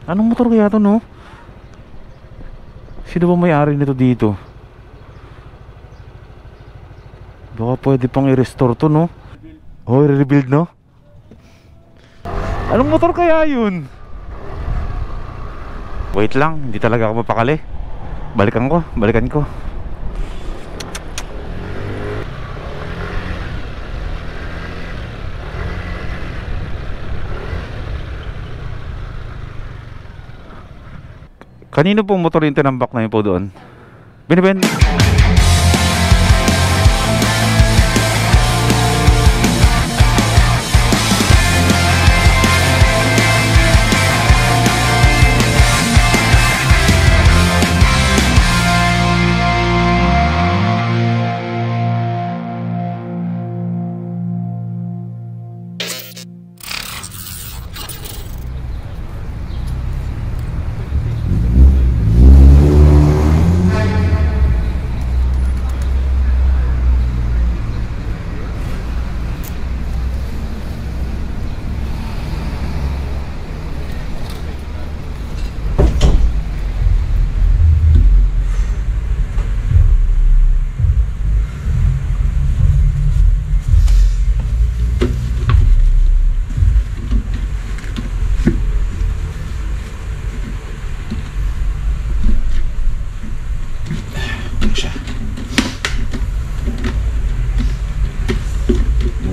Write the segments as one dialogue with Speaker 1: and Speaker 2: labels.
Speaker 1: Anong motor kaya to, no? Sino ba may-ari nito dito? Baka pwede pang i-restore to, no? Oh, i-rebuild, no? Anong motor kaya yun? Wait lang, hindi talaga ako mapakali. Balikan ko. Kanino pong motor yung tinambak na yun po doon? Biniben?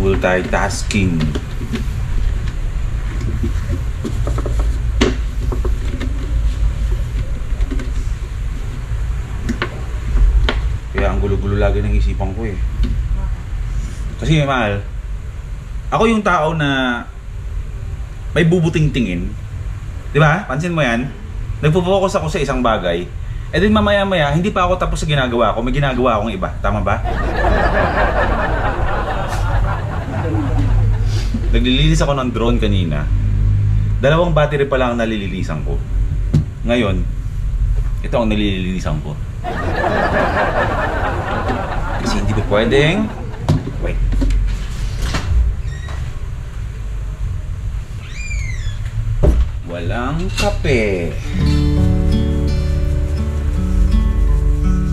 Speaker 1: Multitasking. Kaya ang gulo-gulo lagi ng isipan ko eh. Kasi mahal, ako yung tao na may bubuting-tingin. Diba? Pansin mo yan? Nagpo-focus ako sa isang bagay. E din mamaya-maya, hindi pa ako tapos sa ginagawa ko. May ginagawa akong iba. Tama ba? Naglilinis ako ng drone kanina. 2 battery pa lang ang nalilinisan ko. Ngayon, ito ang nalilinisan ko. Kasi hindi pa pwedeng. Wait. Walang kape.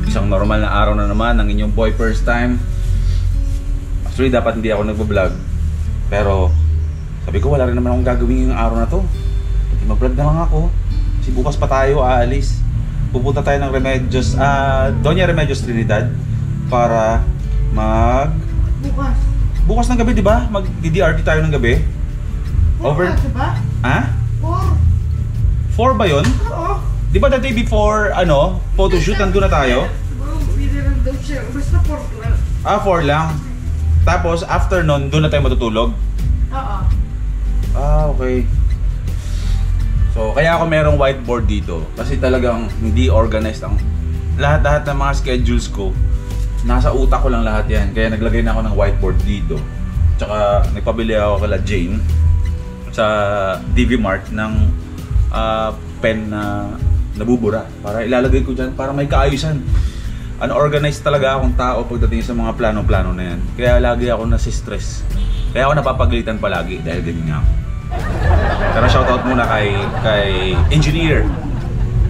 Speaker 1: Isang normal na araw na naman ng inyong boy first time. Actually, dapat hindi ako nagbablog. Pero sabi ko wala rin naman akong gagawin yung araw na to. Hindi mag-vlog na lang ako. Kasi bukas pa tayo aalis. Pupunta tayo ng Remedios, Doña Remedios Trinidad para bukas ng gabi, di ba? Mag-DRT tayo ng gabi. Over. Diba? Ha? 4 ba yun? Oo. Di ba the day before, photoshoot, nandun na tayo?
Speaker 2: Basta 4 lang.
Speaker 1: 4 lang. Tapos, after nun, doon na tayo matutulog?
Speaker 2: Oo.
Speaker 1: Okay. So, kaya ako merong whiteboard dito. Kasi talagang hindi organized ang lahat ng mga schedules ko. Nasa utak ko lang lahat yan. Kaya naglagay na ako ng whiteboard dito. Tsaka, nagpabili ako kala Jane sa DV Mart ng pen na nabubura. Para ilalagay ko dyan, para may kaayusan. Unorganized talaga akong tao pagdating sa mga plano-plano na yan. Kaya lagi ako nasi-stress. Kaya ako napapagalitan palagi dahil ganyan nga ako. Pero shoutout muna kay engineer.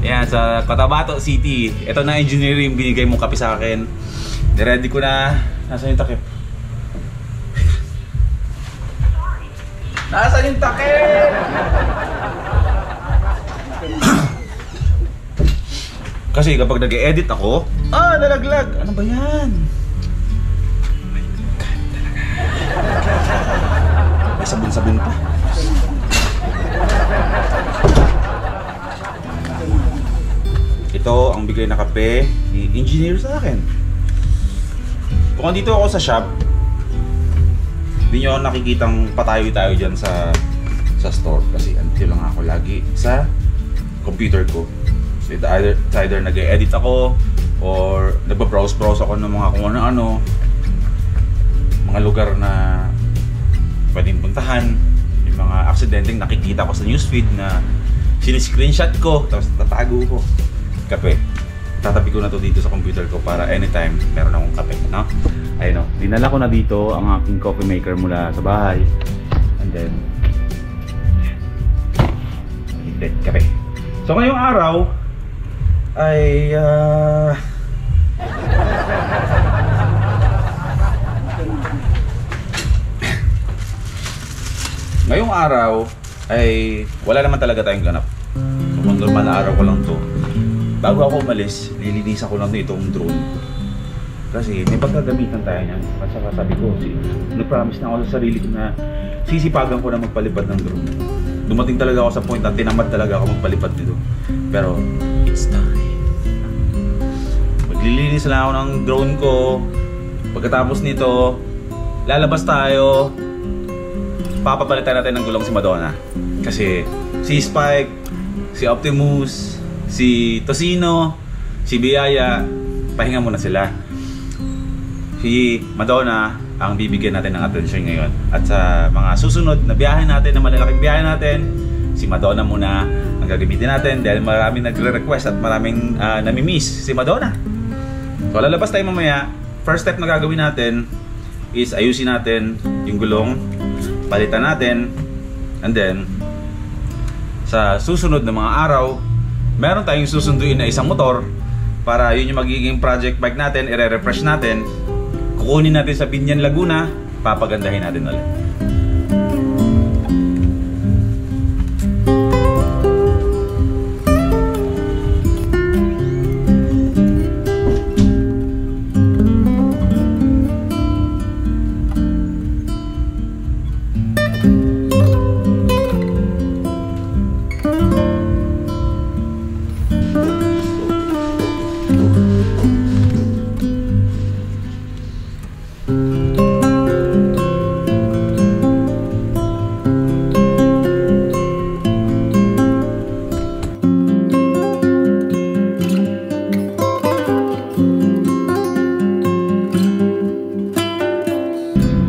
Speaker 1: Yan, sa Cotabato City. Ito na engineer yung binigay mong kape sa akin. Niready ko na. Nasaan yung takip? Nasaan yung takip? Kasi kapag nag-e-edit ako, nalaglag. Ano ba yan? Oh my God, talaga. May sabon-sabon pa. Ito ang bigay na kape ni engineer sa akin. Kung andito ako sa shop, hindi nyo nakikitang patayo-tayo dyan sa store. Kasi andito lang ako lagi sa computer ko. So it's either nag-e-edit ako or nagba-browse ako ng mga kung ano-ano, mga lugar na pwedeng puntahan, yung mga aksidenteng nakikita ko sa newsfeed na siniscreenshot ko tapos tatago ko. Kape, tatabi ko na to dito sa computer ko para anytime meron akong kape, no? Ayun, no? Dinala ko na dito ang aking coffee maker mula sa bahay, and then then kape. So ngayong araw ay ngayong araw ay wala naman talaga tayong ganap. So normal na araw ko lang to. Bago ako umalis, lilinisan ko lang itong drone. Kasi may pagkagamitan tayo niyan. At saka sabi ko, nag-promise na ako sa sarili ko na sisipagan ko na magpalipad ng drone. Dumating talaga ako sa point na tinamad talaga ako magpalipad dito. Pero, it's time. Maglilinis lang ako ng drone ko. Pagkatapos nito, lalabas tayo. Papapalitan natin ng gulong si Madonna. Kasi si Spike, si Optimus, si Tosino, si Biyaya, pahinga muna sila. Si Madonna ang bibigyan natin ng attention ngayon. At sa mga susunod na biyahe natin, na malalaking biyahe natin, si Madonna muna ang gagamitin natin dahil maraming nagre-request at maraming nami-miss si Madonna. So lalabas tayo mamaya. First step na gagawin natin is ayusin natin yung gulong, palitan natin, and then sa susunod na mga araw, meron tayong susunduin na isang motor para yun yung magiging project bike natin, i-refresh natin, kukunin natin sa Binyan, Laguna, papagandahin natin ulit.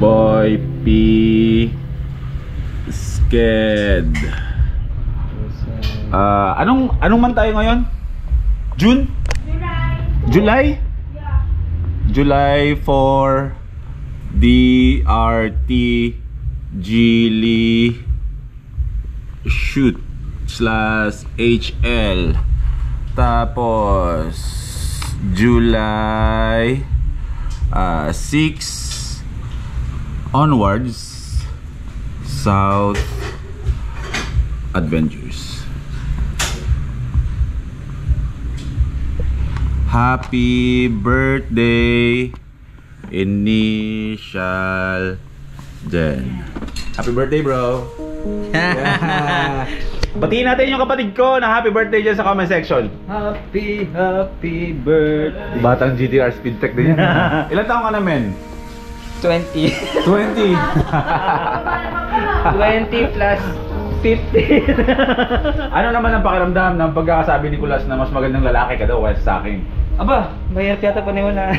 Speaker 1: Boy P. Sked. Anong month tayo ngayon? June? July?
Speaker 2: Yeah.
Speaker 1: July for DRT Geely Shoot /HL. Tapos July 6 onwards, South Adventures. Happy birthday, Initial Jen. Happy birthday, bro. Yeah. Batiin natin yung kapatid ko na happy birthday dyan sa comment section.
Speaker 3: Happy birthday.
Speaker 1: Batang GTR Speed Tech din yan. Ilan taong ka na, men?
Speaker 3: 20.
Speaker 1: 20.
Speaker 3: 20 plus 15.
Speaker 1: Ano naman ang pakiramdam ng pagkakasabi ni Kulas na mas magandang lalaki ka daw kaysa sa akin?
Speaker 3: Aba, mahirap yata paniwala.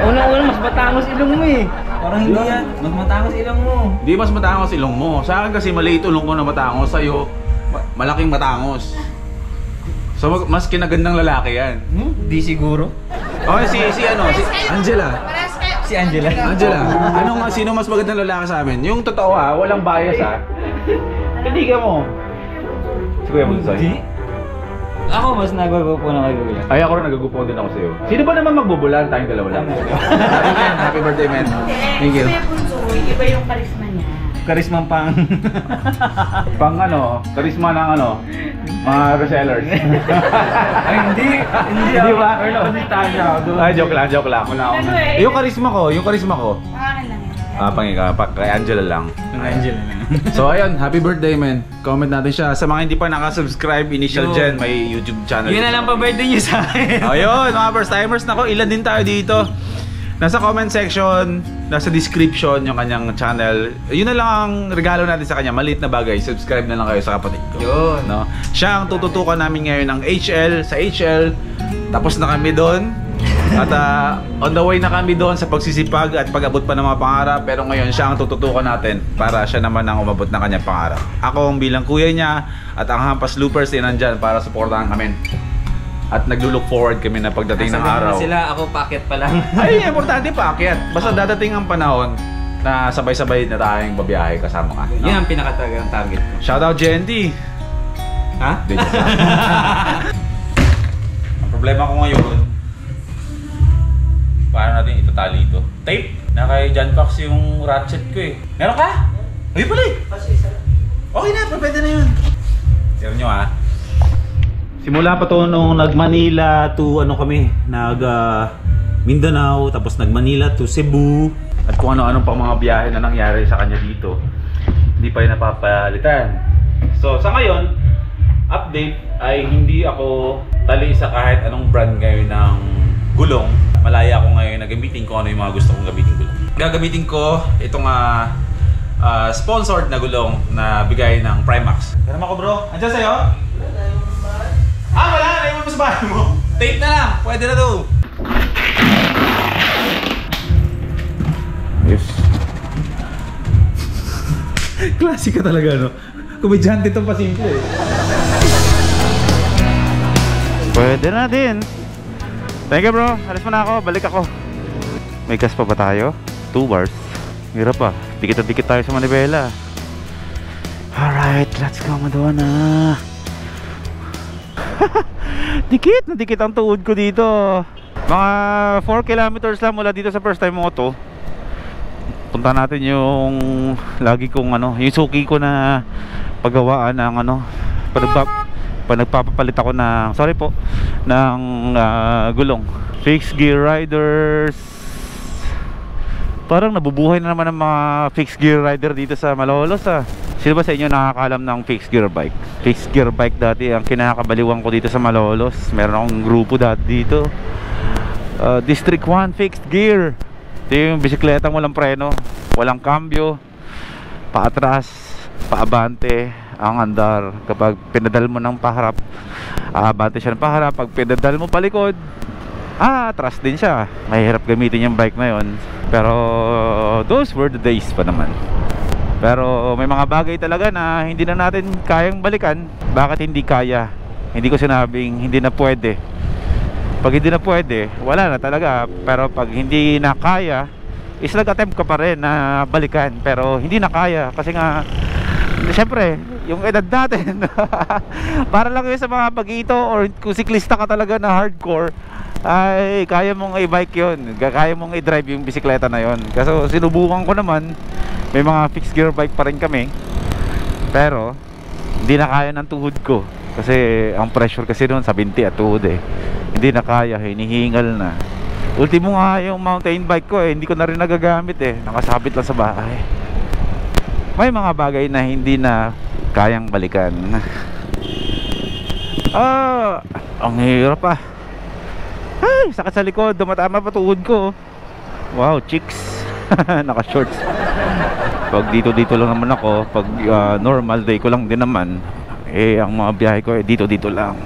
Speaker 3: Una-una, mas matangos ilong mo eh. Parang hindi yan. Mas matangos ilong mo.
Speaker 1: Hindi mas matangos ilong mo. Sa akin kasi maliit ilong ko na matangos. Sa'yo, malaking matangos. So mas kinagandang lalaki yan.
Speaker 3: Di siguro.
Speaker 1: Okay, si Angela.
Speaker 3: Si Angela.
Speaker 1: Angela, sino mas magandang lalaki sa amin? Yung totoo walang bias Hindi ka mo. Si Kuya Bunsoy.
Speaker 3: Di? Ako mas nagwapo na kay Kuya.
Speaker 1: Ay, ako rin nagagupo din ako sa'yo. Sino ba naman magbubulan? Tayong dalawa lang. Happy birthday, man. Thank you.
Speaker 2: Kuya Bunsoy, iba yung karisma niya.
Speaker 3: Karisma pang...
Speaker 1: karisma ng mga resellers.
Speaker 3: Ay, hindi.
Speaker 1: Hindi ba? Ay, joke lang. Yung karisma ko.
Speaker 2: Pangalan lang yan.
Speaker 1: Kay Angela lang.
Speaker 3: Angela na.
Speaker 1: So ayun, happy birthday, man. Comment natin siya. Sa mga hindi pa nakasubscribe, Initial Jen, may YouTube channel.
Speaker 3: Yun na lang pa birthday niyo sa akin.
Speaker 1: Ayun, mga first timers. Nako, ilan din tayo dito. Nasa comment section, nasa description yung kanyang channel. Yun na lang ang regalo natin sa kanya. Maliit na bagay. Subscribe na lang kayo sa kapatid ko.
Speaker 3: Yun.
Speaker 1: No? Siya ang tututukan namin ngayon ng HL. Sa HL, tapos na kami doon. At on the way na kami doon sa pagsisipag at pag-abot pa ng mga pangarap. Pero ngayon siya ang tututukan natin para siya naman ang umabot ng kanyang pangarap. Ako ang bilang kuya niya at ang Hampas Loopers din nandyan para supportahan kami. At naglo-look forward kami na pagdating ng araw.
Speaker 3: Sila, ako packet pa lang.
Speaker 1: Ay, importante paakyat. Basta dadating ang panahon na sabay-sabay na tayong babiyahe kasama ka.
Speaker 3: Yun ang pinaka-target ko.
Speaker 1: Shoutout JNT.
Speaker 3: Ha?
Speaker 1: Ang problema ko ngayon, paano natin itatali ito? Tape! Na kay John Pax yung ratchet ko eh. Meron ka? Ay pala eh! Okay na, pwede na yun. Tira nyo ha.
Speaker 3: Simula pa to nung nag-Manila to ano kami, Mindanao, tapos nag-Manila to Cebu.
Speaker 1: At kung ano-ano pang mga biyahe na nangyari sa kanya dito, hindi pa yun napapalitan. So sa ngayon, update ay hindi ako tali sa kahit anong brand ngayon ng gulong. Malaya ako ngayon na gamitin ko ano yung mga gusto kong gamitin gulong. Gagamitin ko itong sponsored na gulong na bigay ng Primax. Kaya naman ko bro, andyan sa'yo? Wala, naiwan mo sa bahay mo. Tape na lang, pwede na to. Yes. Klasika talaga no. Komedyante itong pasimple eh.
Speaker 3: Pwede na din. Thank you bro, alis mo na ako, balik ako. May gas pa ba tayo? 2 bars. Hirap pa, dikit na dikit tayo sa manibela. Alright, let's go Madonna. Dikit na dikit ang tuhod ko dito. Mga 4 kilometers lang mula dito sa first time mo to. Punta natin yung lagi kong yung suki ko na paggawaan ng nagpapapalit ako ng gulong. Fixed gear riders. Parang nabubuhay na naman ang mga fixed gear rider dito sa Malolos Sino ba sa inyo nakakalam ng fixed gear bike? Fixed gear bike dati ang kinakabaliwan ko dito sa Malolos. Meron akong grupo dati dito. District 1 fixed gear. Ito yung bisikletang walang preno, walang cambio, paatras, paabante ang andar. Kapag pinadal mo ng paharap, aabante siya ng paharap. Pag pinadal mo palikod, atras din siya. Mahirap gamitin yung bike na yon. Pero those were the days pa naman. Pero may mga bagay talaga na hindi na natin kayang balikan. Bakit hindi kaya? Hindi ko sinabing hindi na pwede. Pag hindi na pwede, wala na talaga. Pero pag hindi na kaya, is nag-attempt ka pa rin na balikan. Pero hindi na kaya kasi nga siyempre, yung edad natin para lang yun sa mga pag-ito or kung siklista ka talaga na hardcore, ay kaya mong i-bike yun, kaya mong i-drive yung bisikleta na yun. Kasi sinubukan ko naman, may mga fixed gear bike pa rin kami, pero hindi na kaya ng tuhod ko kasi ang pressure kasi doon sa binti at tuhod hindi na kaya, hinihingal na. Ultimo nga yung mountain bike ko hindi ko na rin nagagamit nakasabit lang sa bahay. May mga bagay na hindi na kayang balikan. Ang hirap ay, sakit sa likod, dumatama pa tuhod ko. Wow, chicks. Naka-shorts. Pag dito lang naman ako, pag normal day ko lang din naman, ang mga biyahe ko dito lang.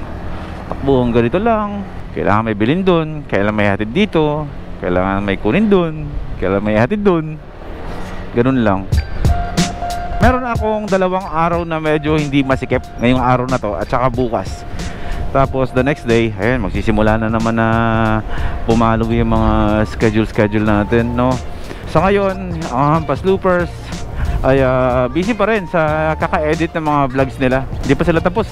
Speaker 3: Takbo ang ganito lang. Kailangan may bilhin dun, kailangan may hatid dito, kailangan may kunin dun, kailangan may hatid dun. Ganun lang. Meron akong 2 araw na medyo hindi masikip ngayong araw na to at saka bukas. Tapos the next day, ayun, magsisimula na naman na pumalo yung mga schedule natin, no? Sa ngayon, ang Hampas Loopers ay busy pa rin sa kaka-edit ng mga vlogs nila. Hindi pa sila tapos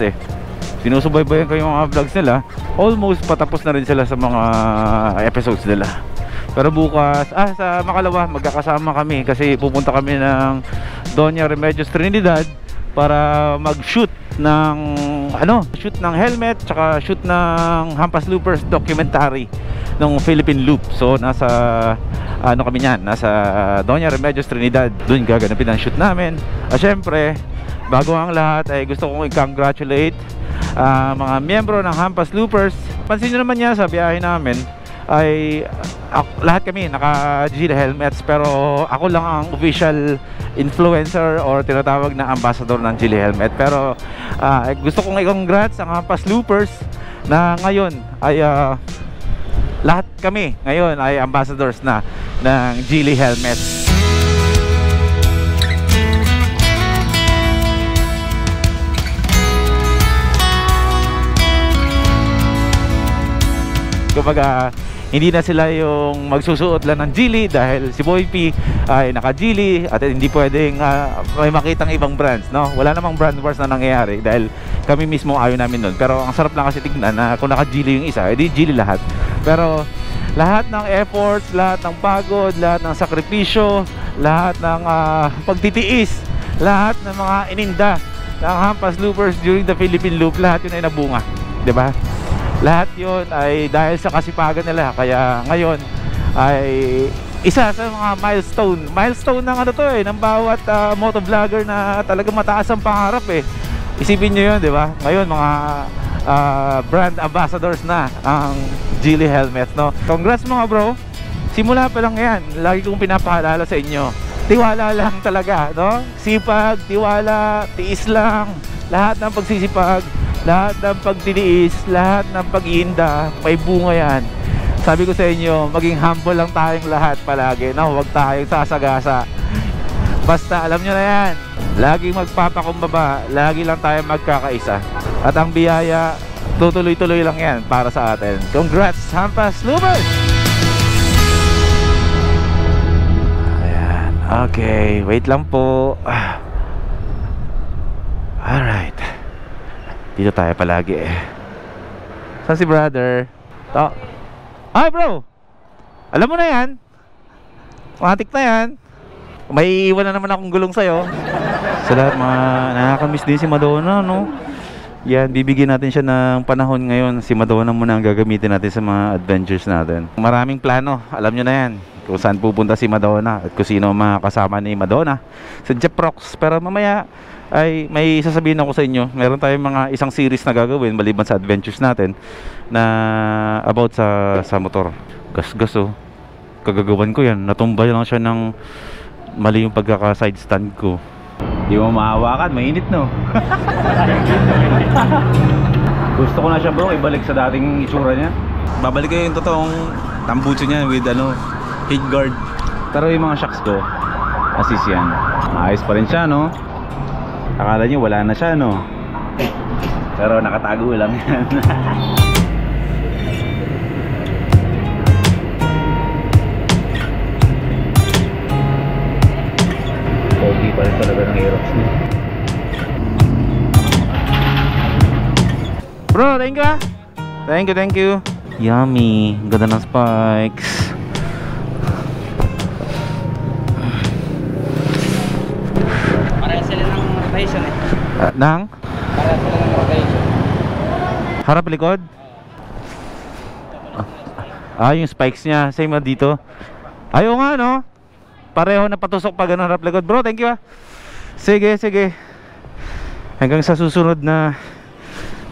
Speaker 3: sinusubaybayan ko yung mga vlogs nila. Almost patapos na rin sila sa mga episodes nila. Pero bukas, sa Makalawa, magkakasama kami kasi pupunta kami ng Doña Remedios Trinidad para mag-shoot ng shoot ng helmet tsaka shoot ng Hampas Loopers documentary ng Philippine Loop. So nasa kami niyan, nasa Doña Remedios Trinidad. Doon gaganapin ang shoot namin. Syempre, bago ang lahat ay gusto kong i-congratulate mga miyembro ng Hampas Loopers. Pansin nyo naman yan sa biyahe namin ay lahat kami naka-Gila helmets, pero ako lang ang official influencer or tinatawag na ambassador ng Gila helmet. Pero gusto kong i-congrats ang Hampas Loopers na ngayon ay lahat kami ngayon ay ambassadors na ng Gila helmet. Kumbaga Hindi na sila yung magsusuot lang ng Geely dahil si Boy P ay naka-Geely at hindi pwedeng may makitang ibang brands, no? Wala namang brand wars na nangyayari dahil kami mismo ayaw namin nun. Pero ang sarap lang kasi tignan na kung naka-Geely yung isa, edi Geely lahat. Pero lahat ng efforts, lahat ng pagod, lahat ng sakripisyo, lahat ng pagtitiis, lahat ng mga ininda ng Hampas Loopers during the Philippine Loop, lahat yun ay nabunga, 'di ba? Lahat yun ay dahil sa kasipagan nila. Kaya ngayon ay isa sa mga milestone ng ano to ng bawat motovlogger na talagang mataas ang pangarap Isipin nyo yun, di ba? Ngayon mga brand ambassadors na ang Geely helmets, no? Congrats mga bro. Simula pa lang yan. Lagi kong pinapaalala sa inyo. Tiwala lang talaga, no? Sipag, tiwala, tiis lang. Lahat ng pagsisipag, lahat ng pagtitiis, lahat ng pag-iinda, may bunga yan. Sabi ko sa inyo, maging humble lang tayong lahat palagi, no? Huwag tayong sasagasa. Basta alam nyo na yan, laging magpapakumbaba, lagi lang tayong magkakaisa. At ang biyaya, tutuloy-tuloy lang yan para sa atin. Congrats, Hampas Loopers! Ayan, okay, wait lang po. Alright, dito tayo palagi Saan si brother? Ay bro, alam mo na yan, matik na yan. May iwan na naman akong gulong sa'yo. Sa lahat mga nakakamiss din si Madonna, no? Yan, bibigyan natin siya ng panahon ngayon. Si Madonna muna ang gagamitin natin sa mga adventures natin. Maraming plano, alam nyo na yan, kung saan pupunta si Madonna at kung sino mga kasama ni Madonna sa Jeprox. Pero mamaya ay may sasabihin ako sa inyo. Meron tayong mga isang series na gagawin maliban sa adventures natin na about sa motor. Gas kagagawan ko yan. Natumba lang siya ng mali yung pagkaka-side stand ko. Di mo mahawakan, mainit no. Gusto ko na siya bro, ibalik sa dating itsura niya. Babalik ko yung totoong tambucho niya with heat guard. Pero yung mga shocks ko, assist yan. Ayos pa rin siya no. Akala niyo wala na siya no. Pero nakatago lang yan. Pogi pa rin talaga ng Aerox niya. Bro, thank you Thank you. Yummy, ganda ng spikes.
Speaker 2: Parang sila ng rotation
Speaker 3: Nang?
Speaker 2: Parang sila ng rotation.
Speaker 3: Harap likod? Yung spikes niya, same na dito. Ayaw nga no. Pareho na patusok pa ganun harap likod. Bro, thank you Sige. Hanggang sa susunod na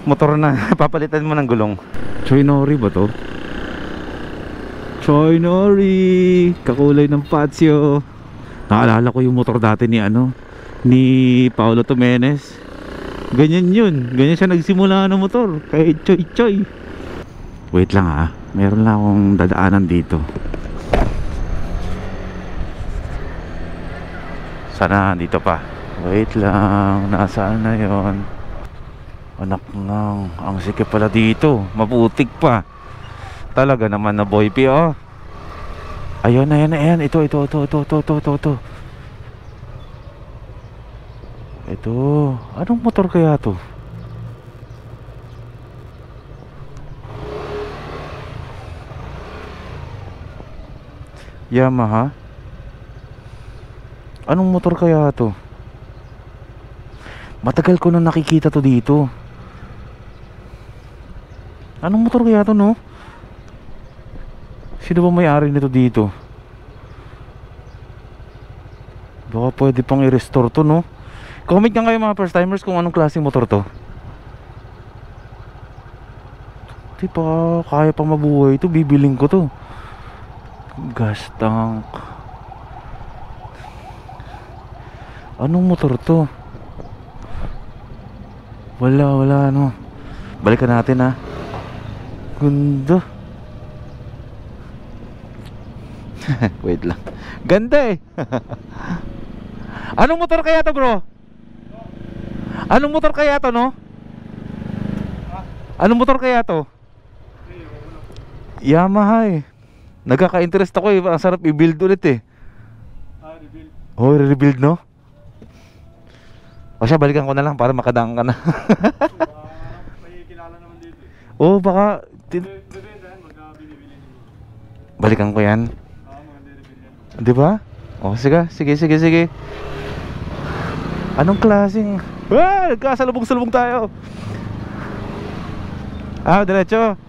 Speaker 3: motor na papalitan mo ng gulong. Choi Nori ba to? Choi Nori, kakulay ng Pazio. Naalala ko yung motor dati ni Paolo Tomenes. Ganyan yun, ganyan siya nagsimula ng motor kay Choi. Wait lang meron lang akong dadaanan dito. Sana dito pa. Wait lang, nasaan na yon? Anak nang, ang sikip pala dito. Maputik pa. Talaga naman na Boy P Ayun. Ito. Ito. Anong motor kaya to? Yamaha. Anong motor kaya to? Matagal ko nang nakikita to dito. Anong motor kaya to no? Sino ba may-ari nito dito? Baka pwede pang i-restore to no? Comment nga kayo mga first timers kung anong klaseng motor to. Di pa kaya pang mabuhay to, bibiling ko to. Gas tank. Anong motor to? Wala no. Balikan natin Ganda. Wait lang. Ganda Anong motor kaya to bro? Anong motor kaya to no? Anong motor kaya to? Yamaha eh. Nagkaka-interest ako eh. Ang sarap i-build ulit eh.
Speaker 4: Rebuild.
Speaker 3: Oh, re-rebuild no? O siya, balikan ko na lang para makadaan ka na.
Speaker 4: May kilala naman dito eh.
Speaker 3: Oh, baka
Speaker 4: Bibenta yan, magka binibili nyo.
Speaker 3: balikan ko yan.
Speaker 4: Maganda rebuild yan.
Speaker 3: Di ba? Oh, sige. Anong klaseng... Ah, nagkasalubong-salubong tayo. Ah, diretso.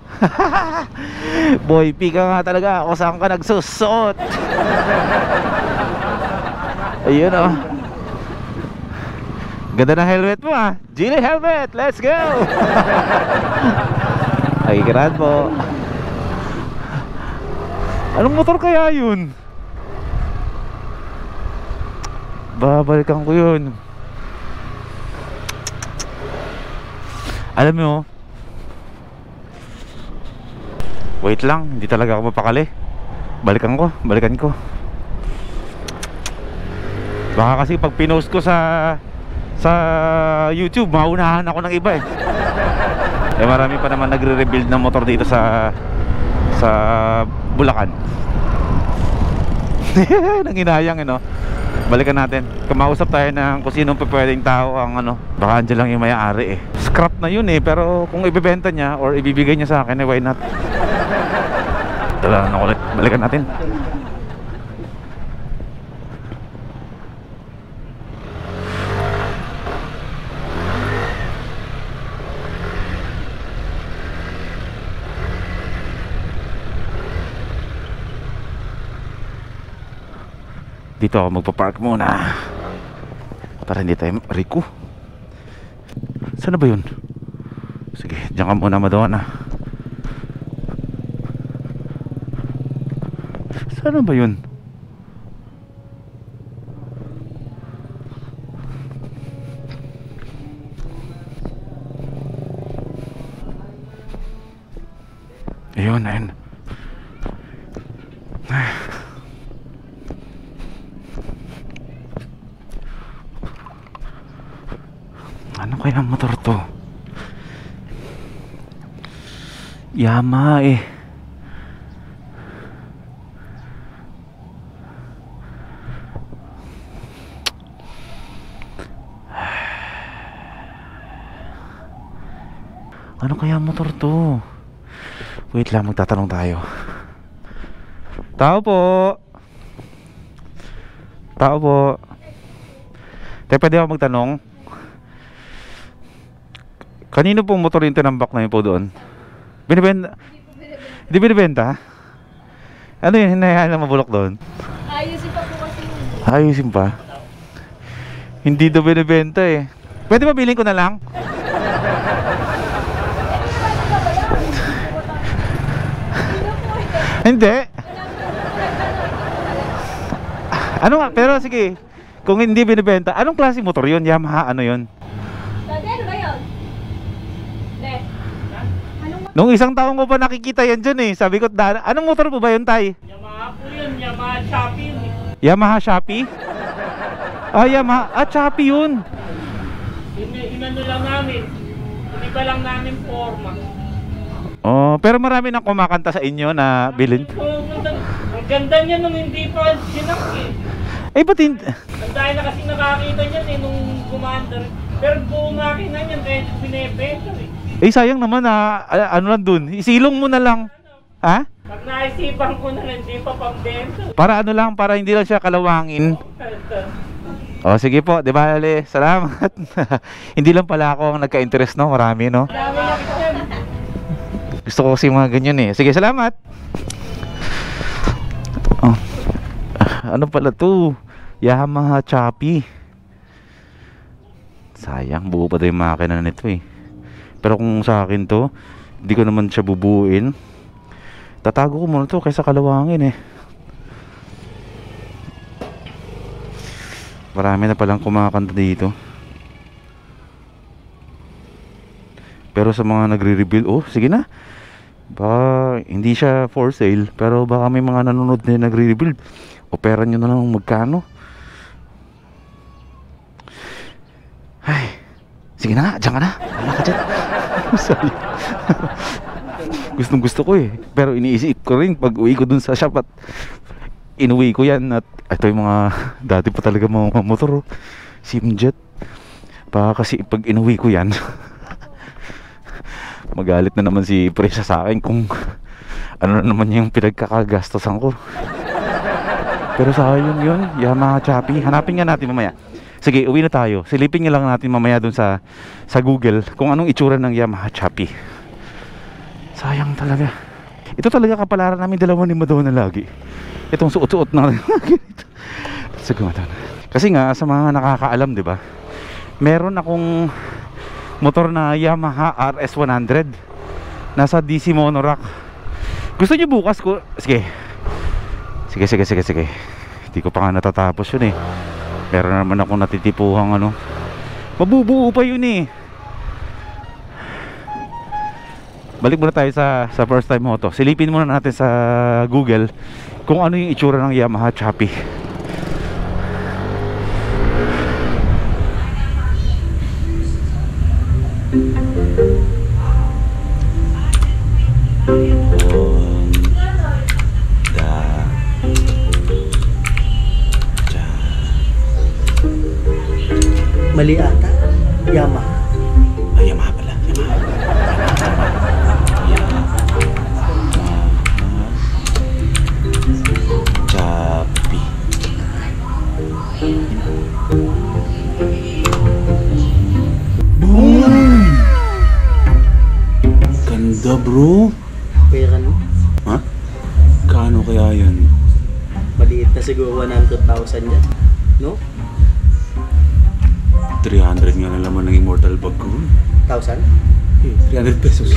Speaker 3: Boy, pika nga talaga kung saan ka nagsusot. Ayun oh. Ganda ng helmet mo ah. Geely helmet, let's go. Ay, kiran po. Anong motor kaya yun? Babalikan ko yun. Alam mo, wait lang, hindi talaga ako mapakali. Balikan ko. Baka kasi pag pinost ko sa YouTube, maunahan ako ng iba eh. Eh marami pa naman nagre-rebuild ng motor dito sa Bulacan. Nanginayang no. Balikan natin. Kumausap tayo ng kung sinong pwedeng tao ang ano. Baka andyan lang yung may-ari eh. Scrap na yun eh, pero kung ibebenta niya or ibibigay niya sa akin eh, why not? Dala na ulit. Balikan natin. Dito ako magpapark muna para hindi tayo Rico. Saan na ba yun? Sige, diyan ka muna Madonna. Saan na ba yun? Ayun. Ano kaya ang motor to? Yamaha eh. Ano kaya ang motor to? Wait lang, magtatanong tayo. Tao po. Tayo pwede ako magtanong? Kanino pong motor yung tinambak na yun po doon? Binibenta? Hindi binibenta? Ano yun? Hinahayaan na mabulok doon?
Speaker 5: Ayusin pa po kasi yun.
Speaker 3: Ayusin pa? Hindi daw binibenta eh. Pwede ba bilhin ko na lang? Hindi. Ano nga? Pero sige, kung hindi binibenta, anong klaseng motor yun? Yamaha, ano yun?
Speaker 5: Dati ano ba yun? De?
Speaker 3: Nung isang taon ko pa nakikita yan dyan eh. Sabi ko, anong motor po ba yun, Tay?
Speaker 2: Yamaha po yun, Yamaha Shopee yun eh.
Speaker 3: Yamaha Shopee? Ah, Yamaha. Ah, Shopee yun.
Speaker 2: Inano lang namin, iba lang namin forma.
Speaker 3: Oh, pero marami nang kumakanta sa inyo na bilhin.
Speaker 2: Ang ganda niya nung hindi pa sinak eh.
Speaker 3: Eh, ba't hindi?
Speaker 2: Ang dahil na kasi nakakita niyan eh nung gumanda rin. Pero buong makina niyan kaya binibenta eh.
Speaker 3: Eh, sayang naman na, ano lang dun. Isilong mo na lang. Ha?
Speaker 2: Pag naisipan ko na hindi pa pambenta.
Speaker 3: Para ano lang, para hindi lang siya kalawangin. Oh, sige po, di ba, Ale? Salamat. Hindi lang pala ako ang nagka-interest, no? Marami, no?
Speaker 2: Dami lang yan.
Speaker 3: Gusto ko kasi mga ganyan eh. Sige, salamat. Oh. Ano pala to? Yamaha Shopee. Sayang, buo pa daw yung makina nito eh. Pero kung sa akin to, hindi ko naman siya bubuin. Tatago ko muna to kaysa kalawangin eh. Marami na palang kumakanta dito. Pero sa mga nagre-rebuild, oh, sige na. Baka hindi siya for sale, pero baka may mga nanonood na nagre-rebuild. Opera nyo na lang magkano. Ay, sige na, dyan ka na. Wala ka dyan. Sorry. Gustong gusto ko eh. Pero iniisip ko rin pag uwi ko dun sa shop at inuwi ko yan. At ito yung mga dati pa talaga mga motor, oh. Simjet. Baka kasi pag inuwi ko yan magalit na naman si Presa sa akin kung ano na naman yung pinagkakagastosan ko. Pero sayang yun, Yamaha Chappy. Hanapin nga natin mamaya. Sige, uwi na tayo. Silipin nga lang natin mamaya dun sa Google kung anong itsura ng Yamaha Chappy. Sayang talaga. Ito talaga kapalaran namin dalawa ni Madonna lagi. Itong suot-suot na sige, Madonna. Kasi nga sa mga nakakaalam, di ba? Meron akong motor na Yamaha RS100. Nasa DC Monorack. Gusto niyo bukas ko? Sige. Sige. Hindi ko pa nga natatapos yun eh. Meron naman akong natitipuhang ano. Mabubuo pa yun eh. Balik muna tayo sa first time moto. Silipin muna natin sa Google kung ano yung itsura ng Yamaha Chappy.
Speaker 6: Mali ata. Yamaha.
Speaker 3: Ay, Yamaha pala. Chappy. Boom! Ganda, bro.
Speaker 6: Pera no?
Speaker 3: Ha? Kano kaya yan?
Speaker 6: Maliit na siguro 100,000 yan. No?
Speaker 3: 300 nga na laman ng immortal bag ko.
Speaker 6: 1,000?
Speaker 3: 300 pesos.